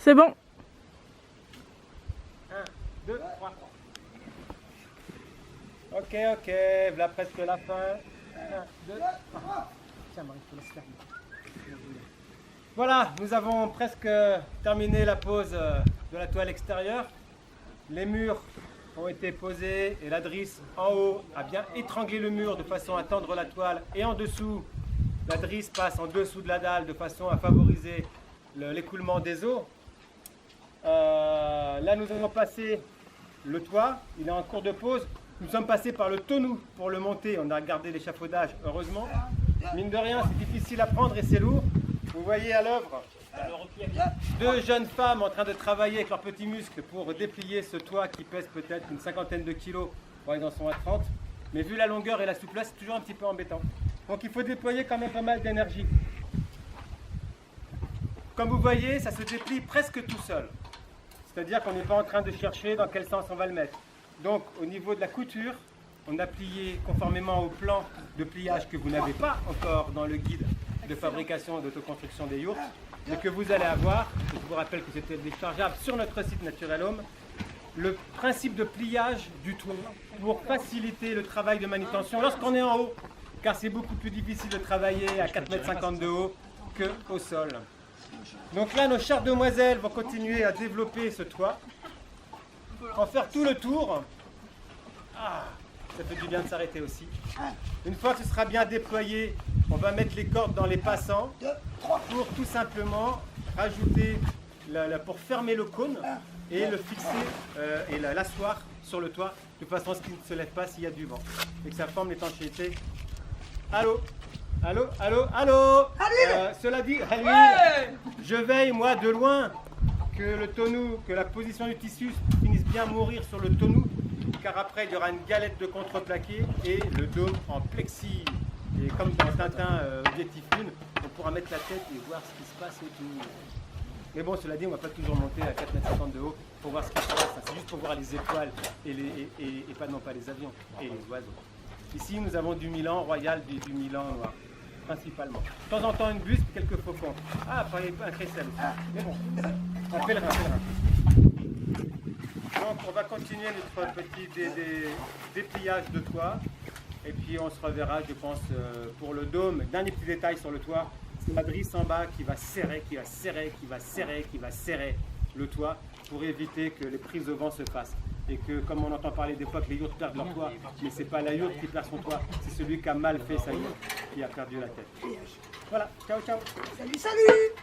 C'est bon. 1, 2, 3. Ok, voilà presque la fin. 1, 2, 3. Tiens, Marie, je te laisse faire. Voilà, nous avons presque terminé la pose de la toile extérieure. Les murs ont été posés et la drisse en haut a bien étranglé le mur de façon à tendre la toile. Et en dessous, la drisse passe en dessous de la dalle de façon à favoriser l'écoulement des eaux. Là, nous avons passé le toit, il est en cours de pose. Nous sommes passés par le tonneau pour le monter. On a gardé l'échafaudage, heureusement. Mine de rien, c'est difficile à prendre et c'est lourd. Vous voyez à l'œuvre deux jeunes femmes en train de travailler avec leurs petits muscles pour déplier ce toit qui pèse peut-être une cinquantaine de kilos. Bon, ils en sont à 30. Mais vu la longueur et la souplesse, c'est toujours un petit peu embêtant. Donc il faut déployer quand même pas mal d'énergie. Comme vous voyez, ça se déplie presque tout seul. C'est-à-dire qu'on n'est pas en train de chercher dans quel sens on va le mettre. Donc au niveau de la couture, on a plié conformément au plan de pliage que vous n'avez pas encore dans le guide de fabrication et d'autoconstruction des yurts, mais que vous allez avoir. Je vous rappelle que c'est téléchargeable sur notre site Naturel Home. Le principe de pliage du toit pour faciliter le travail de manutention lorsqu'on est en haut, car c'est beaucoup plus difficile de travailler à 4,50 m de haut qu'au sol. Donc là, nos chères demoiselles vont continuer à développer ce toit, en faire tout le tour. Ça fait du bien de s'arrêter aussi. Une fois que ce sera bien déployé, on va mettre les cordes dans les passants pour tout simplement rajouter, pour fermer le cône et le fixer et l'asseoir sur le toit de façon à ce qu'il ne se lève pas s'il y a du vent et que ça forme l'étanchéité. Allô? Allô? Allô? Allô? Cela dit, je veille moi de loin que le tonneau, que la position du tissu finisse bien mourir sur le tonneau, car après il y aura une galette de contreplaqué et le dôme en plexi. Et comme dans Tintin Objectif Lune, on pourra mettre la tête et voir ce qui se passe autour. Mais bon, cela dit, on ne va pas toujours monter à 4,50 m de haut pour voir ce qui se passe. C'est juste pour voir les étoiles et pas les avions et les oiseaux. Ici, nous avons du Milan royal et du Milan noir, principalement. De temps en temps, une buste, quelques faucons. Un crécelle aussi. Mais bon, un pèlerin. Donc, on va continuer notre petit dépliage de toit. Et puis, on se reverra, je pense, pour le dôme. Dernier petit détail sur le toit, c'est la drisse en bas qui va serrer le toit pour éviter que les prises de vent se fassent. Et que, comme on entend parler des fois que les yourtes perdent leur toit, mais ce n'est pas la yourte qui perd son toit, c'est celui qui a mal fait sa yourte qui a perdu la tête. Voilà, ciao, ciao. Salut, salut.